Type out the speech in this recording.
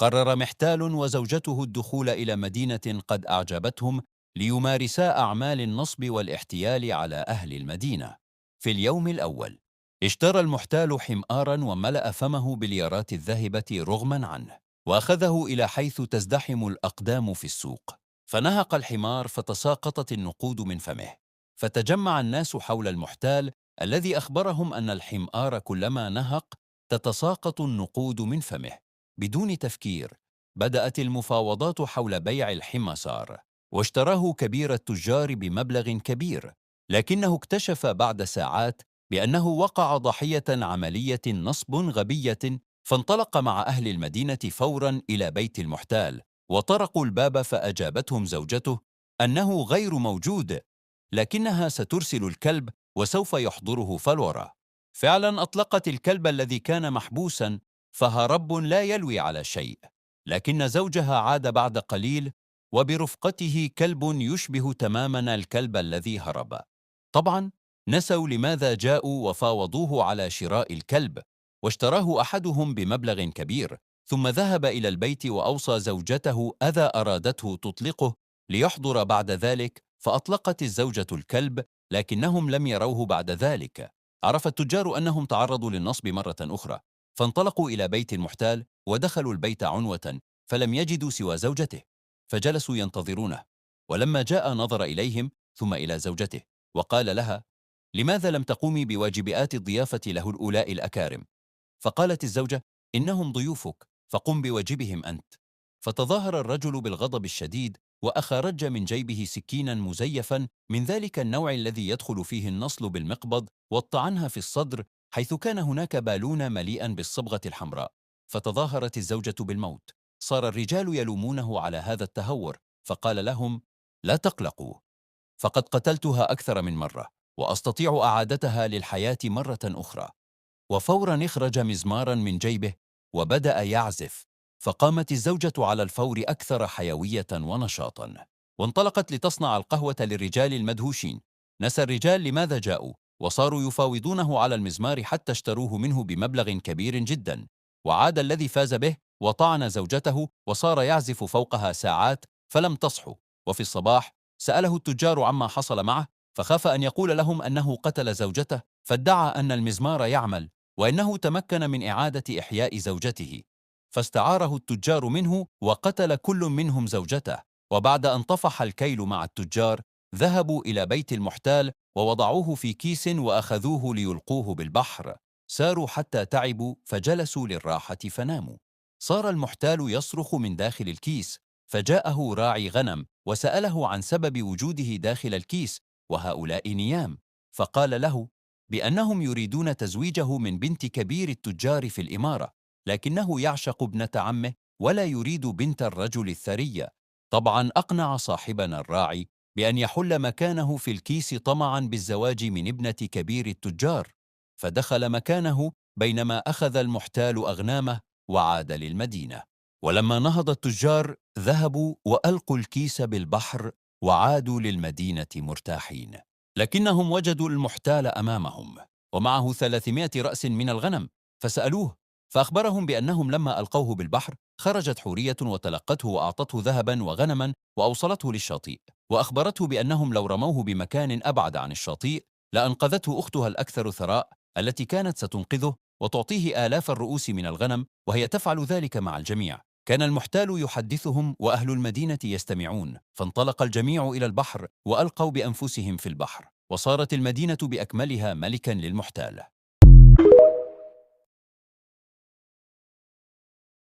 قرر محتال وزوجته الدخول إلى مدينة قد أعجبتهم ليمارسا أعمال النصب والاحتيال على أهل المدينة. في اليوم الأول اشترى المحتال حمارا وملأ فمه باليارات الذهبة رغما عنه، وأخذه إلى حيث تزدحم الأقدام في السوق، فنهق الحمار فتساقطت النقود من فمه، فتجمع الناس حول المحتال الذي أخبرهم أن الحمار كلما نهق تتساقط النقود من فمه. بدون تفكير بدأت المفاوضات حول بيع الحمصار، واشتراه كبير التجار بمبلغ كبير، لكنه اكتشف بعد ساعات بأنه وقع ضحية عملية نصب غبية، فانطلق مع أهل المدينة فورا إلى بيت المحتال، وطرقوا الباب فأجابتهم زوجته أنه غير موجود، لكنها سترسل الكلب وسوف يحضره فالورا. فعلا أطلقت الكلب الذي كان محبوسا، فهرب لا يلوي على شيء، لكن زوجها عاد بعد قليل وبرفقته كلب يشبه تماما الكلب الذي هرب. طبعا نسوا لماذا جاءوا وفاوضوه على شراء الكلب، واشتراه أحدهم بمبلغ كبير، ثم ذهب إلى البيت وأوصى زوجته أذى أرادته تطلقه ليحضر بعد ذلك، فأطلقت الزوجة الكلب، لكنهم لم يروه بعد ذلك. عرف التجار أنهم تعرضوا للنصب مرة أخرى، فانطلقوا إلى بيت المحتال ودخلوا البيت عنوة، فلم يجدوا سوى زوجته، فجلسوا ينتظرونه، ولما جاء نظر إليهم ثم إلى زوجته وقال لها: لماذا لم تقومي بواجبات الضيافة له الأولاء الأكارم؟ فقالت الزوجة: إنهم ضيوفك، فقم بواجبهم أنت. فتظاهر الرجل بالغضب الشديد، وأخرج من جيبه سكينا مزيفا من ذلك النوع الذي يدخل فيه النصل بالمقبض، وطعنها في الصدر، حيث كان هناك بالون مليئا بالصبغة الحمراء. فتظاهرت الزوجة بالموت. صار الرجال يلومونه على هذا التهور، فقال لهم: لا تقلقوا، فقد قتلتها أكثر من مرة، وأستطيع إعادتها للحياة مرة أخرى. وفورا اخرج مزمارا من جيبه وبدأ يعزف، فقامت الزوجة على الفور أكثر حيوية ونشاطا، وانطلقت لتصنع القهوة للرجال المدهوشين. نسى الرجال لماذا جاءوا، وصاروا يفاوضونه على المزمار حتى اشتروه منه بمبلغ كبير جدا. وعاد الذي فاز به وطعن زوجته، وصار يعزف فوقها ساعات فلم تصحو. وفي الصباح سأله التجار عما حصل معه، فخاف أن يقول لهم أنه قتل زوجته، فادعى أن المزمار يعمل، وإنه تمكن من إعادة إحياء زوجته، فاستعاره التجار منه وقتل كل منهم زوجته. وبعد أن طفح الكيل مع التجار، ذهبوا إلى بيت المحتال ووضعوه في كيس وأخذوه ليلقوه بالبحر. ساروا حتى تعبوا فجلسوا للراحة فناموا. صار المحتال يصرخ من داخل الكيس، فجاءه راعي غنم وسأله عن سبب وجوده داخل الكيس وهؤلاء نيام، فقال له بأنهم يريدون تزويجه من بنت كبير التجار في الإمارة، لكنه يعشق ابنة عمه ولا يريد بنت الرجل الثري. طبعا أقنع صاحبنا الراعي بأن يحل مكانه في الكيس طمعا بالزواج من ابنة كبير التجار، فدخل مكانه بينما أخذ المحتال أغنامه وعاد للمدينة. ولما نهض التجار ذهبوا وألقوا الكيس بالبحر وعادوا للمدينة مرتاحين، لكنهم وجدوا المحتال أمامهم ومعه 300 رأس من الغنم، فسألوه، فأخبرهم بأنهم لما ألقوه بالبحر خرجت حورية وتلقته وأعطته ذهبا وغنما وأوصلته للشاطئ، وأخبرته بأنهم لو رموه بمكان أبعد عن الشاطئ لأنقذته أختها الأكثر ثراء التي كانت ستنقذه وتعطيه آلاف الرؤوس من الغنم، وهي تفعل ذلك مع الجميع. كان المحتال يحدثهم وأهل المدينة يستمعون، فانطلق الجميع إلى البحر وألقوا بأنفسهم في البحر، وصارت المدينة بأكملها ملكا للمحتال.